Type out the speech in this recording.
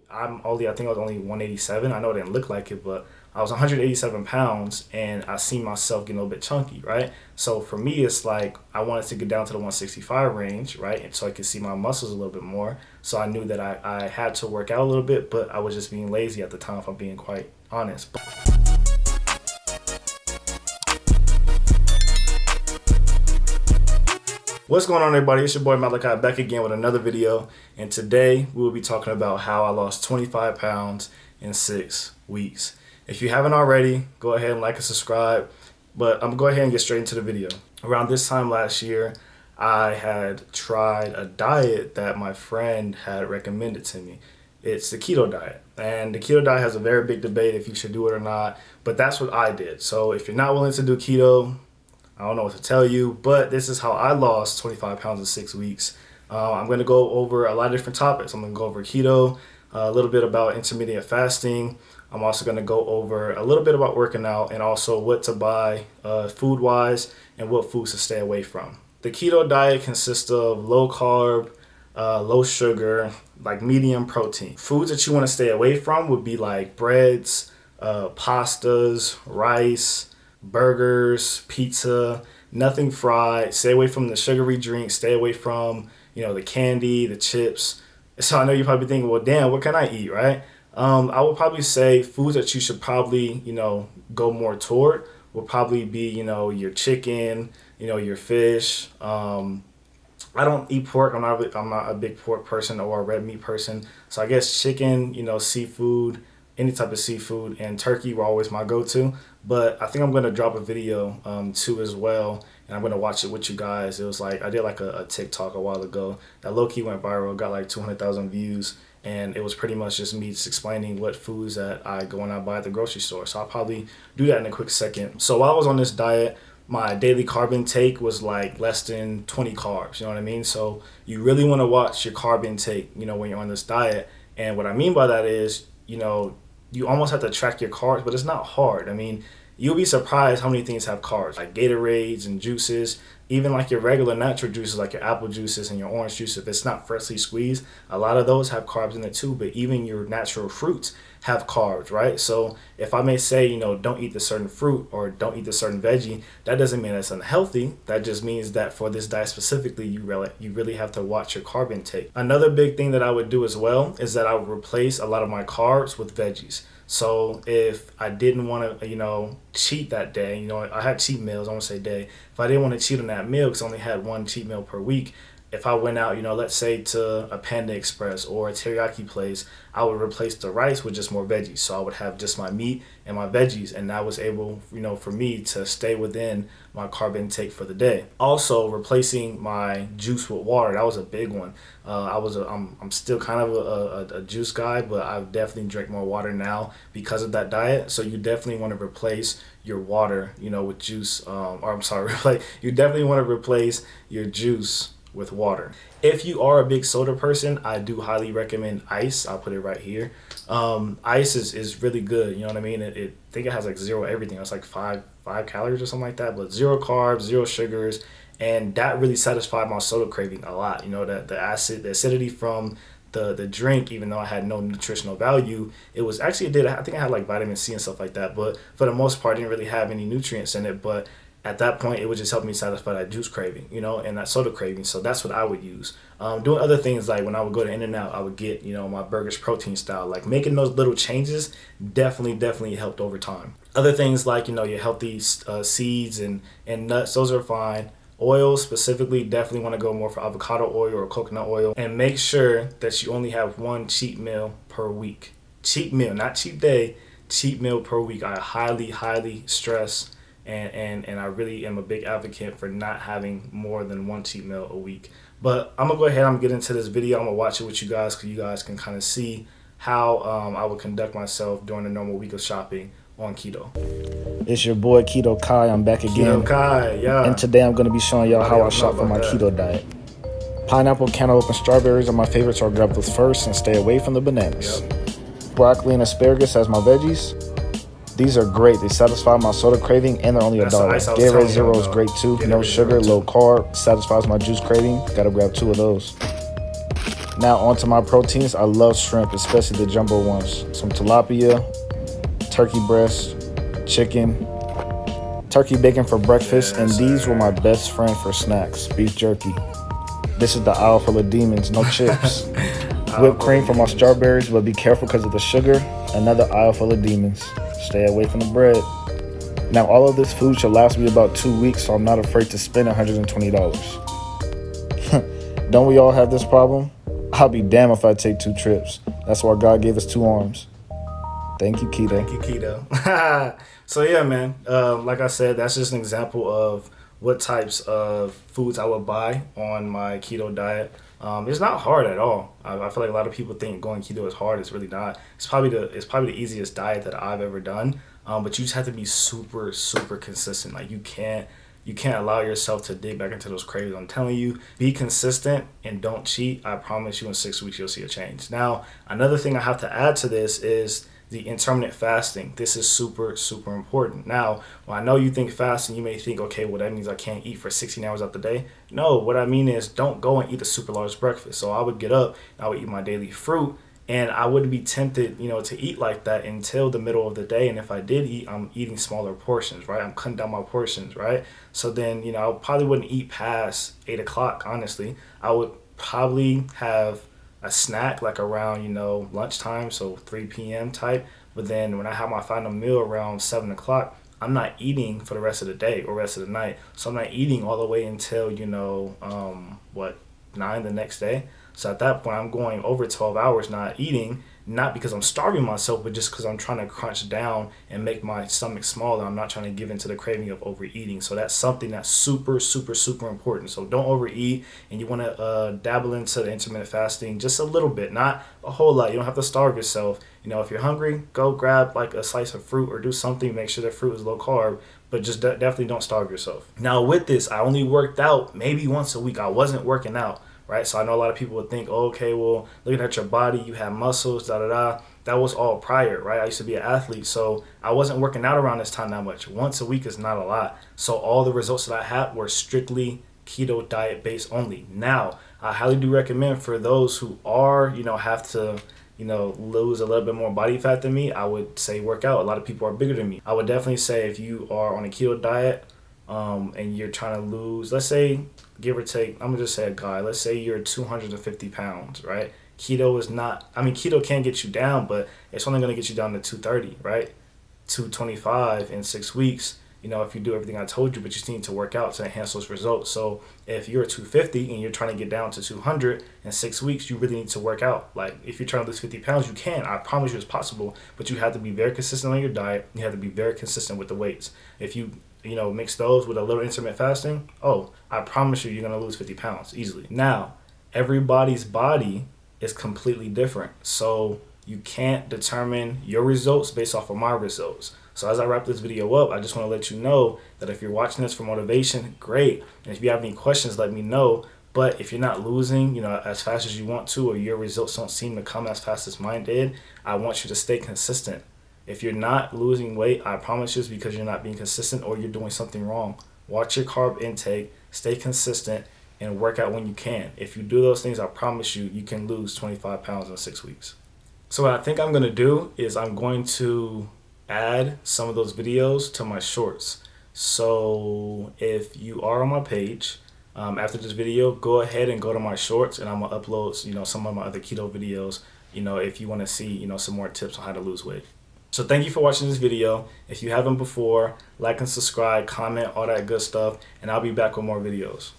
I think I was only 187. I know it didn't look like it, but I was 187 pounds and I seen myself getting a little bit chunky, right? So for me, it's like I wanted to get down to the 165 range, right? And so I could see my muscles a little bit more. So I knew that I had to work out a little bit, but I was just being lazy at the time, if I'm being quite honest. What's going on, everybody? It's your boy VegasKy back again with another video, and today we will be talking about how I lost 25 pounds in 6 weeks. If you haven't already, go ahead and like and subscribe, but I'm gonna go ahead and get straight into the video. Around this time last year, I had tried a diet that my friend had recommended to me. It's the keto diet, and the keto diet has a very big debate if you should do it or not, but that's what I did. So if you're not willing to do keto, I don't know what to tell you, but this is how I lost 25 pounds in 6 weeks. I'm going to go over a lot of different topics. I'm going to go over keto, a little bit about intermittent fasting. I'm also going to go over a little bit about working out and also what to buy food-wise and what foods to stay away from. The keto diet consists of low carb, low sugar, like medium protein. Foods that you want to stay away from would be like breads, pastas, rice, burgers, pizza, nothing fried. Stay away from the sugary drinks. Stay away from, the candy, the chips. So I know you're probably thinking, well, damn, what can I eat, right? I would probably say foods that you should probably, go more toward would probably be, your chicken, your fish. I don't eat pork. I'm not a big pork person or a red meat person. So I guess chicken, seafood, any type of seafood, and turkey were always my go-to. But I think I'm going to drop a video too as well, and I'm going to watch it with you guys. It was like, I did like a TikTok a while ago that low-key went viral, got like 200,000 views, and it was pretty much just me just explaining what foods that I go and I buy at the grocery store. So I'll probably do that in a quick second. So while I was on this diet, my daily carb intake was like less than 20 carbs, you know what I mean? So you really want to watch your carb intake, when you're on this diet. And what I mean by that is, you almost have to track your carbs, but it's not hard. I mean, you'll be surprised how many things have carbs, like Gatorades and juices, even like your regular natural juices, like your apple juices and your orange juice. If it's not freshly squeezed, a lot of those have carbs in it too, but even your natural fruits have carbs, right? So if I may say, don't eat this certain fruit or don't eat this certain veggie, that doesn't mean it's unhealthy. That just means that for this diet specifically, you really have to watch your carb intake. Another big thing that I would do as well is that I would replace a lot of my carbs with veggies. So if I didn't want to, cheat that day, I had cheat meals, I won't say day. If I didn't want to cheat on that meal because I only had one cheat meal per week, if I went out, let's say to a Panda Express or a teriyaki place, I would replace the rice with just more veggies. So I would have just my meat and my veggies, and that was able, for me to stay within my carb intake for the day. Also, replacing my juice with water, that was a big one. I'm still kind of a juice guy, but I definitely drink more water now because of that diet. So you definitely want to replace your water, with juice. You definitely want to replace your juice with water. If you are a big soda person, I do highly recommend ice. I'll put it right here. Ice is really good, you know what I mean? I think it has like zero everything. It's like five calories or something like that, but zero carbs, zero sugars, and that really satisfied my soda craving a lot. The acidity from the drink, even though I had no nutritional value, it was actually, I think I had like vitamin C and stuff like that, but for the most part, I didn't really have any nutrients in it. But at that point, it would just help me satisfy that juice craving, and that soda craving. So that's what I would use. Doing other things, like when I would go to In-N-Out, I would get, my burgers protein style. Like making those little changes definitely helped over time. Other things like, your healthy seeds and nuts, those are fine. Oil specifically, definitely want to go more for avocado oil or coconut oil. And make sure that you only have one cheat meal per week. Cheat meal, not cheat day, cheat meal per week. I highly stress and I really am a big advocate for not having more than one cheat meal a week. But I'm going to go ahead and get into this video. I'm going to watch it with you guys because you guys can kind of see how I would conduct myself during a normal week of shopping on keto. It's your boy VegasKy. I'm back again. VegasKy, yeah. And today I'm going to be showing y'all how I shop for my keto diet. Pineapple, cantaloupe, and strawberries are my favorites, so I'll grab those first and stay away from the bananas. Yep. Broccoli and asparagus as my veggies. These are great. They satisfy my soda craving, and they're only $1. Gatorade Zero is great too. No sugar, low carb, satisfies my juice craving. Gotta grab 2 of those. Now onto my proteins. I love shrimp, especially the jumbo ones. Some tilapia, turkey breast, chicken, turkey bacon for breakfast, and these were my best friend for snacks, beef jerky. This is the aisle full of demons, no chips. Whipped cream for my strawberries, but be careful because of the sugar. Another aisle full of demons. Stay away from the bread. Now all of this food should last me about 2 weeks, so I'm not afraid to spend $120. Don't we all have this problem? I'll be damned if I take 2 trips. That's why God gave us 2 arms. Thank you, Keto. Thank you, Keto. So yeah, man, like I said, that's just an example of what types of foods I would buy on my keto diet. It's not hard at all. I feel like a lot of people think going keto is hard. It's really not. It's probably the easiest diet that I've ever done. But you just have to be super, super consistent. Like you can't allow yourself to dig back into those cravings. I'm telling you, be consistent and don't cheat. I promise you in 6 weeks you'll see a change. Now, another thing I have to add to this is the intermittent fasting. This is super, super important. Now, when I know you think fasting, you may think, okay, well, that means I can't eat for 16 hours out the day. No, what I mean is don't go and eat a super large breakfast. So I would get up, and I would eat my daily fruit, and I wouldn't be tempted, to eat like that until the middle of the day. And if I did eat, I'm eating smaller portions, right? I'm cutting down my portions, right? So then, I probably wouldn't eat past 8 o'clock, honestly. I would probably have a snack like around, lunchtime, so 3 p.m. type. But then when I have my final meal around 7 o'clock, I'm not eating for the rest of the day or rest of the night. So I'm not eating all the way until, 9 the next day. So at that point, I'm going over 12 hours not eating, not because I'm starving myself, but just because I'm trying to crunch down and make my stomach smaller. I'm not trying to give into the craving of overeating. So that's something that's super, super, super important. So don't overeat, and you want to dabble into the intermittent fasting just a little bit, not a whole lot. You don't have to starve yourself. If you're hungry, go grab like a slice of fruit or do something. Make sure that fruit is low carb, but just definitely don't starve yourself. Now with this, I only worked out maybe once a week. I wasn't working out. Right, so I know a lot of people would think, oh, okay, well, looking at your body, you have muscles, da-da-da. That was all prior, right? I used to be an athlete, so I wasn't working out around this time that much. Once a week is not a lot. So all the results that I had were strictly keto diet based only. Now, I highly do recommend for those who are, have to, lose a little bit more body fat than me, I would say work out. A lot of people are bigger than me. I would definitely say if you are on a keto diet, and you're trying to lose, let's say, give or take, I'm gonna just say a guy, let's say you're 250 pounds, right? Keto can get you down, but it's only gonna get you down to 230, right? 225 in 6 weeks, if you do everything I told you, but you just need to work out to enhance those results. So if you're 250 and you're trying to get down to 200 in 6 weeks, you really need to work out. Like if you're trying to lose 50 pounds, you can. I promise you it's possible, but you have to be very consistent on your diet. You have to be very consistent with the weights. If you mix those with a little intermittent fasting, I promise you're going to lose 50 pounds easily. Now, everybody's body is completely different. So you can't determine your results based off of my results. So as I wrap this video up, I just want to let you know that if you're watching this for motivation, great. And if you have any questions, let me know. But if you're not losing, as fast as you want to, or your results don't seem to come as fast as mine did, I want you to stay consistent. If you're not losing weight, I promise you it's because you're not being consistent or you're doing something wrong. Watch your carb intake, stay consistent, and work out when you can. If you do those things, I promise you can lose 25 pounds in 6 weeks. So what I think I'm going to do is I'm going to add some of those videos to my shorts. So if you are on my page, after this video, go ahead and go to my shorts, and I'm going to upload, some of my other keto videos, if you want to see, some more tips on how to lose weight. So thank you for watching this video. If you haven't before, like and subscribe, comment, all that good stuff, and I'll be back with more videos.